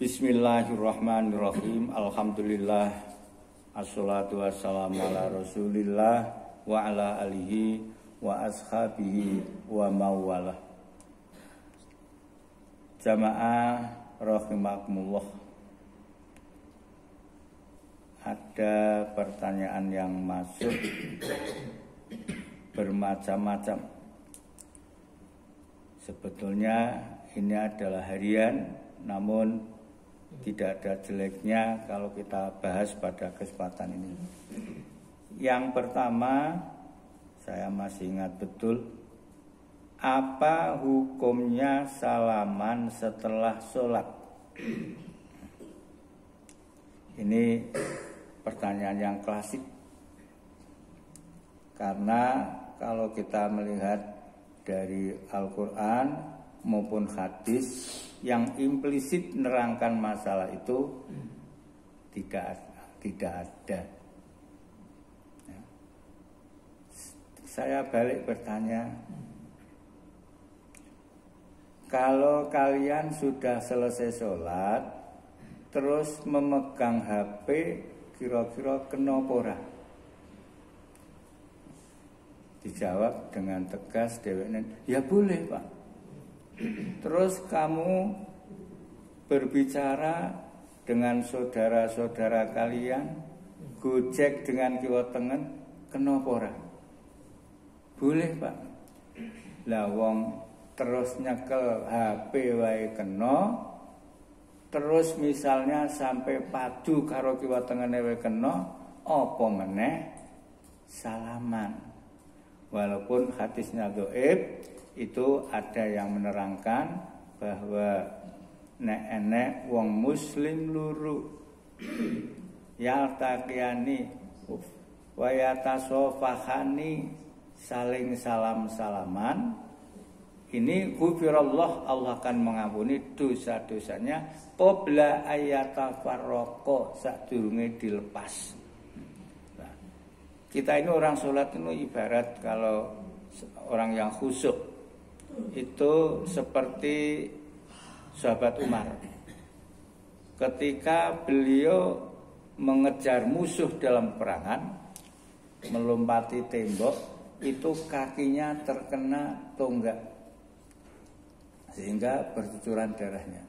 Bismillahirrahmanirrahim. Alhamdulillah. Assalatu wassalamu ala Rasulillah wa ala alihi wa ashabihi wa mawalah. Jamaah rahimakumullah. Ada pertanyaan yang masuk bermacam-macam. Sebetulnya ini adalah harian, namun tidak ada jeleknya kalau kita bahas pada kesempatan ini. Yang pertama, saya masih ingat betul, apa hukumnya salaman setelah sholat? Ini pertanyaan yang klasik. Karena kalau kita melihat dari Al-Quran maupun hadis yang implisit menerangkan masalah itu tidak ada. Ya. Saya balik bertanya, kalau kalian sudah selesai sholat terus memegang HP, kira-kira kena ora? Dijawab dengan tegas dheweke, ya boleh Pak. Terus kamu berbicara dengan saudara-saudara kalian, gojek dengan kiwa tengen, kena ora? Boleh Pak. Lah wong terus nyekel HP wae kena, terus misalnya sampai padu karo kiwa tengene wae kena, apa meneh salaman. Walaupun hadisnya dhaif, itu ada yang menerangkan bahwa nek wong muslim luru yaltaqiyani wa yatasofahani, saling salam-salaman, ini ghufirallah, Allah akan mengampuni dosa-dosanya qabla ayatafarraqa, sadurunge dilepas. Nah, kita ini orang sholat itu ibarat kalau orang yang khusyuk itu seperti sahabat Umar. Ketika beliau mengejar musuh dalam peperangan, melompati tembok, itu kakinya terkena tonggak sehingga bercucuran darahnya.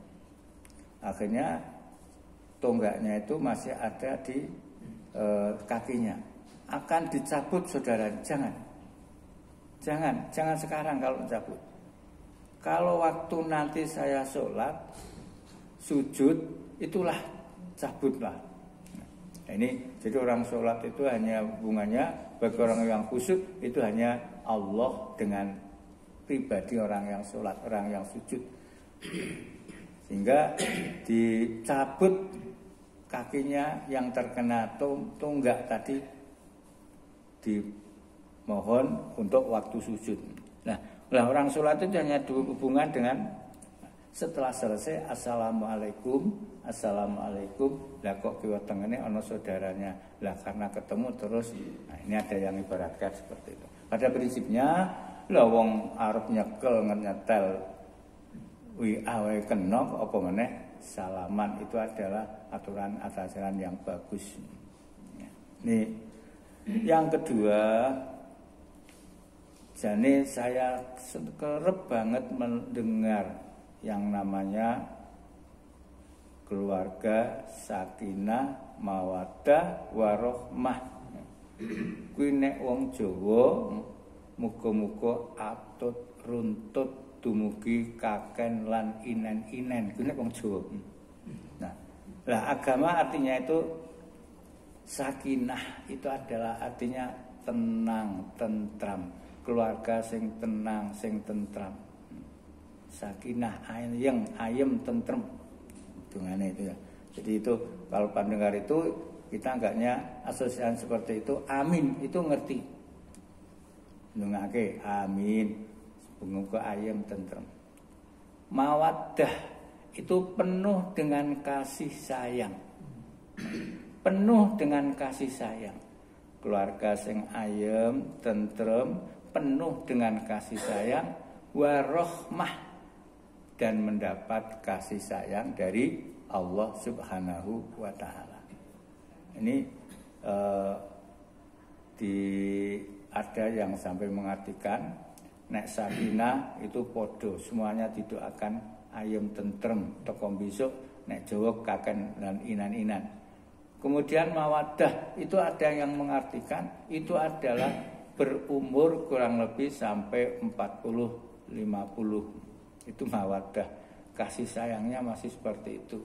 Akhirnya tonggaknya itu masih ada di kakinya. Akan dicabut saudara, jangan sekarang kalau mencabut. Kalau waktu nanti saya sholat, sujud, itulah cabutlah. Nah, ini jadi orang sholat itu hanya hubungannya bagi orang yang khusyuk itu hanya Allah dengan pribadi orang yang sholat, orang yang sujud. Sehingga dicabut kakinya yang terkena tonggak tadi, dimohon untuk waktu sujud. Nah, orang sholat itu hanya hubungan dengan setelah selesai assalamualaikum. Lah kok kiwa tengene ana saudaranya. Lah karena ketemu terus, nah ini ada yang ibaratkan seperti itu. Pada prinsipnya, lah wong arep nyekel nyetel WA wae kena apa meneh salaman, itu adalah aturan yang bagus. Nih, yang kedua, jadi saya kerep banget mendengar yang namanya keluarga sakinah mawaddah warahmah. Kuwi nek wong Jawa muga-muga atut runtut dumugi kaken lan inen-inen. Kuwi nek wong Jawa. Nah, lah agama artinya itu sakinah, itu adalah artinya tenang, tentram. Keluarga sing tenang, sing tentram. Sakinah, ayem, tentrem. Dungane itu ya. Jadi itu kalau pendengar itu kita enggaknya asosiasi seperti itu. Amin, itu ngerti. Ndongake amin. Muga ayem, tentrem. Mawaddah itu penuh dengan kasih sayang. Penuh dengan kasih sayang. Keluarga sing ayem, tentrem, penuh dengan kasih sayang, warahmah, dan mendapat kasih sayang dari Allah Subhanahu wa taala. Ini ada yang sampai mengartikan nek sakinah itu podo semuanya didoakan ayem tentrem teko besok nek Jawa kaken dan inan-inan. Kemudian mawaddah itu ada yang mengartikan itu adalah berumur kurang lebih sampai 40-50. Itu mawaddah, kasih sayangnya masih seperti itu.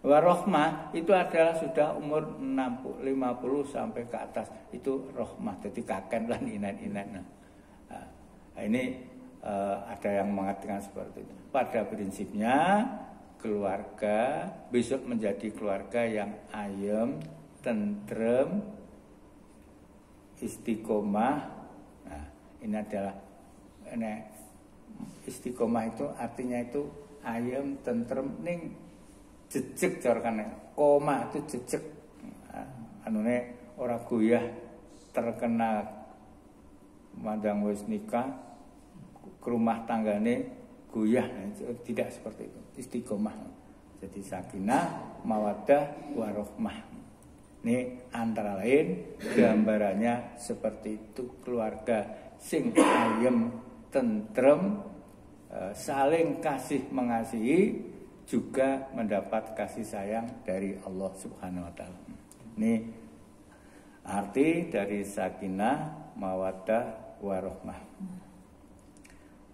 Warohmah itu adalah sudah umur 50 sampai ke atas, itu rohmah, jadi kakek dan inan-inan. Nah, ini ada yang mengatakan seperti itu. Pada prinsipnya keluarga besok menjadi keluarga yang ayem, tentrem, istiqomah. Nah, ini adalah istiqomah itu artinya itu ayem, tentrem, ning jejeg carane koma itu jejeg anune ora goyah terkena mandang wis nikah rumah tanggane goyah, tidak seperti itu. Istiqomah jadi sakinah mawaddah warohmah. Ini antara lain gambarannya seperti itu, keluarga sing ayem tentrem saling kasih mengasihi juga mendapat kasih sayang dari Allah Subhanahu wa taala. Ini arti dari sakinah, mawaddah, warahmah.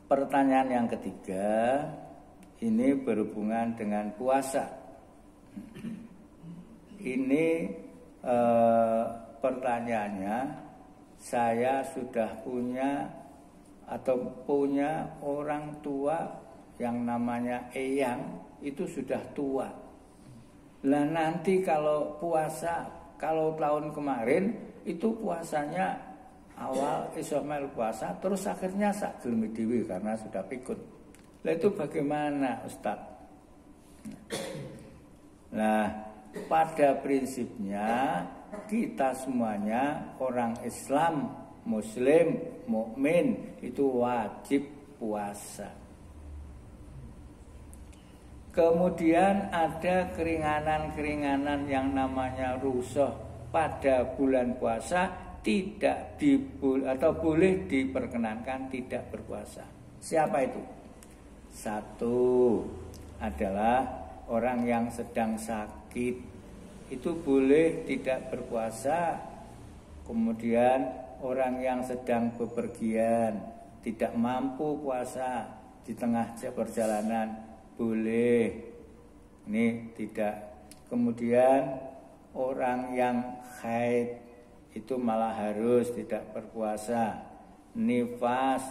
Pertanyaan yang ketiga ini berhubungan dengan puasa. Ini pertanyaannya, saya sudah punya orang tua yang namanya eyang, itu sudah tua. Lah nanti kalau puasa, kalau tahun kemarin itu puasanya awal isomel puasa, terus akhirnya sak gelem dhewe karena sudah pikun. Lah itu bagaimana, Ustaz? Nah, pada prinsipnya kita semuanya orang Islam, Muslim, mukmin itu wajib puasa. Kemudian ada keringanan-keringanan yang namanya rukhsah pada bulan puasa tidak boleh diperkenankan tidak berpuasa. Siapa itu? Satu adalah orang yang sedang sakit, itu boleh tidak berpuasa. Kemudian orang yang sedang bepergian, tidak mampu puasa di tengah perjalanan, boleh. Ini tidak. Kemudian orang yang haid itu malah harus tidak berpuasa. Nifas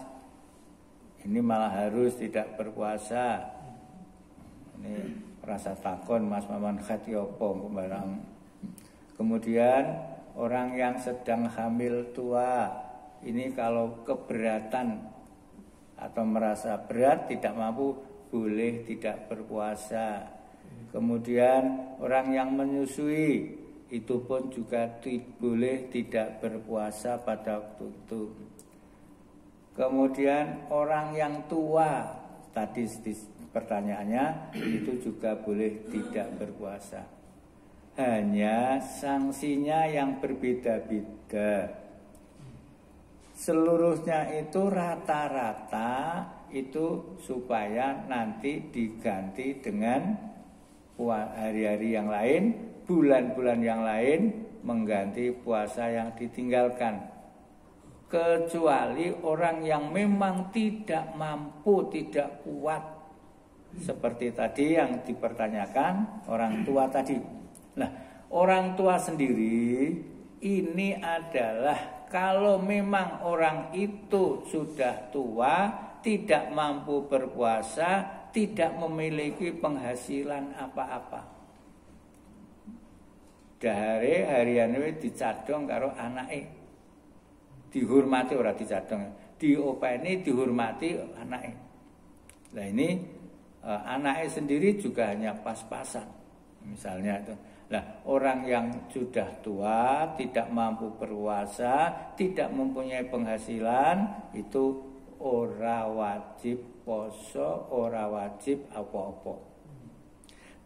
ini malah harus tidak berpuasa. Ini rasa takon Mas Maman haid ya apa barang. Kemudian orang yang sedang hamil tua, ini kalau keberatan atau merasa berat tidak mampu, boleh tidak berpuasa. Kemudian orang yang menyusui itu pun juga boleh tidak berpuasa pada waktu itu. Kemudian orang yang tua, tadi pertanyaannya, itu juga boleh tidak berpuasa. Hanya sanksinya yang berbeda-beda. Seluruhnya itu rata-rata itu supaya nanti diganti dengan hari-hari yang lain, bulan-bulan yang lain mengganti puasa yang ditinggalkan. Kecuali orang yang memang tidak mampu, tidak kuat. Seperti tadi yang dipertanyakan orang tua tadi. Nah, orang tua sendiri ini adalah kalau memang orang itu sudah tua, tidak mampu berpuasa, tidak memiliki penghasilan apa-apa. Dahare hariane dicadong karo anake. Dihormati ora dicadong, diopeni dihormati anake. Nah ini anake sendiri juga hanya pas-pasan. Misalnya itu. Nah, orang yang sudah tua, tidak mampu berpuasa, tidak mempunyai penghasilan, itu ora wajib poso ora wajib apa-apa.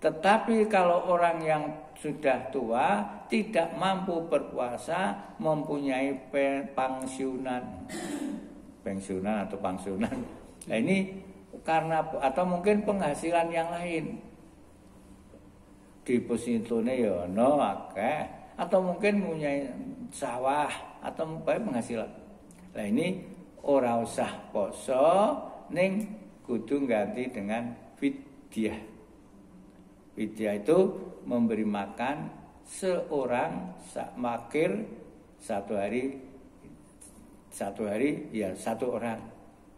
Tetapi kalau orang yang sudah tua tidak mampu berpuasa, mempunyai pensiunan atau pensiunan. Nah ini karena atau mungkin penghasilan yang lain. Depositone ya ono akeh atau mungkin punya sawah atau penghasilan. Nah ini ora usah poso ning kudu ganti dengan fidyah. Fidyah itu memberi makan seorang makir satu hari ya satu orang.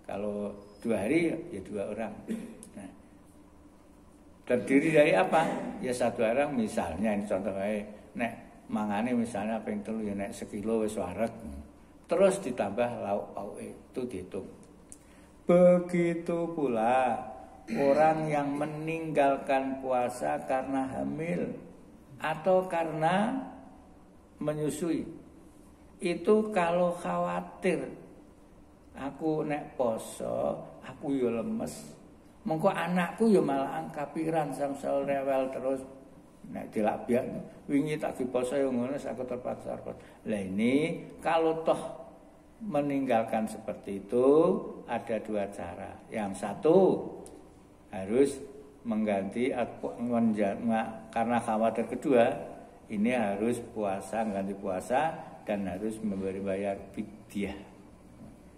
Kalau 2 hari ya 2 orang. Nah, terdiri dari apa? Ya 1 orang misalnya ini contohnya nek mangane misalnya ping 3 ya nek sekilo wis wareg. Terus ditambah lauk pauke itu dihitung. Begitu pula orang yang meninggalkan puasa karena hamil atau karena menyusui. Itu kalau khawatir aku nek poso, aku yo lemes. Mengko anakku yo malah kapiran samsel rewel terus. Nek dilabyak wingi tak diposo yo ngono aku terpaksa. Lah ini kalau toh meninggalkan seperti itu ada 2 cara. Yang satu harus mengganti karena khawatir, kedua ini harus puasa, ganti puasa dan harus bayar fidyah.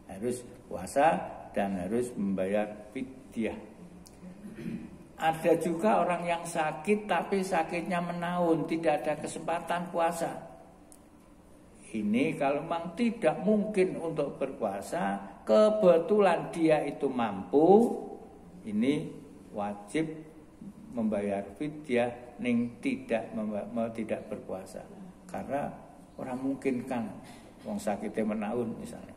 Harus puasa dan harus membayar fidyah. Ada juga orang yang sakit tapi sakitnya menahun, tidak ada kesempatan puasa. Ini kalau memang tidak mungkin untuk berpuasa, kebetulan dia itu mampu, ini wajib membayar fidyah ning tidak berpuasa. Karena orang mungkin kan wong sakitnya menahun misalnya.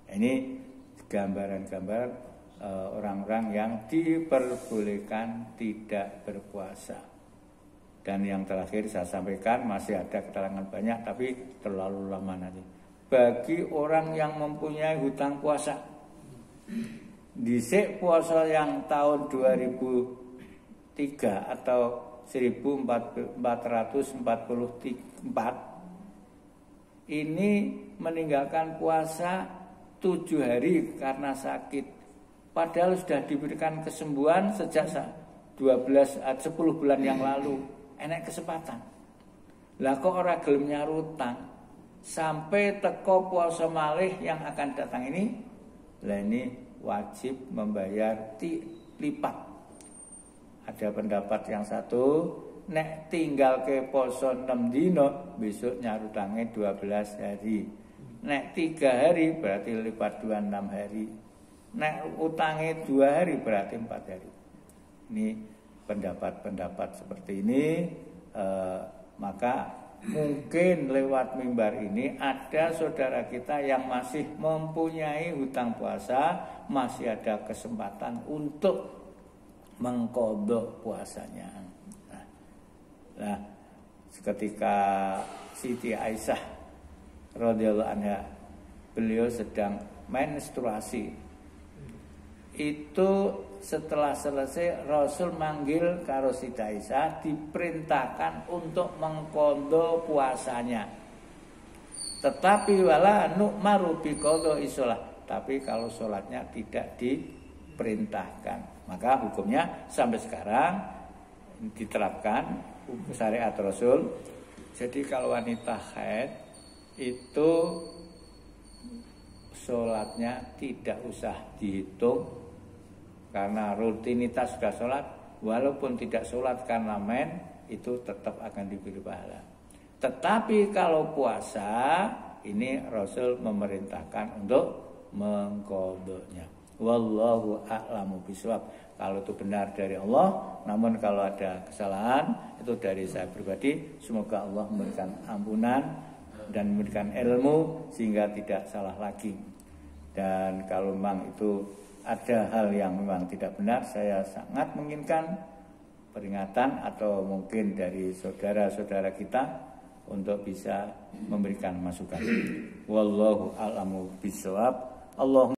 Ini gambaran-gambaran orang-orang yang diperbolehkan tidak berpuasa. Dan yang terakhir saya sampaikan masih ada keterangan banyak tapi terlalu lama nanti. Bagi orang yang mempunyai hutang puasa, dhisik puasa yang tahun 2003 atau 1444 ini meninggalkan puasa 7 hari karena sakit. Padahal sudah diberikan kesembuhan sejak 10 bulan yang lalu. Enak kesempatan. Lah kok ora gelem nyarutang sampai teko puasa malih yang akan datang ini. Lah ini wajib membayar lipat. Ada pendapat yang satu, nek tinggal ke poso 6 dino, besok nyarutange 12 hari. Nek 3 hari berarti lipat 26 hari. Nek utange 2 hari berarti 4 hari. Ini pendapat-pendapat seperti ini, maka mungkin lewat mimbar ini ada saudara kita yang masih mempunyai hutang puasa, masih ada kesempatan untuk mengqadha puasanya. Nah, ketika Siti Aisyah radhiyallahu anha, beliau sedang menstruasi. Itu setelah selesai Rasul manggil karo Siti Aisyah, diperintahkan untuk mengqadha puasanya. Tetapi wala nu'maru bi qadha'i shalah, tapi kalau sholatnya tidak diperintahkan. Maka hukumnya sampai sekarang diterapkan syariat Rasul. Jadi kalau wanita haid itu sholatnya tidak usah dihitung. Karena rutinitas sudah sholat, walaupun tidak sholat karena men, itu tetap akan diberi pahala. Tetapi kalau puasa, ini Rasul memerintahkan untuk mengqadhanya. Wallahu a'lamu bishawab. Kalau itu benar dari Allah, namun kalau ada kesalahan itu dari saya pribadi. Semoga Allah memberikan ampunan dan memberikan ilmu sehingga tidak salah lagi. Dan kalau memang itu ada hal yang memang tidak benar, saya sangat menginginkan peringatan atau mungkin dari saudara-saudara kita untuk bisa memberikan masukan. Wallahu a'lamu bishawab.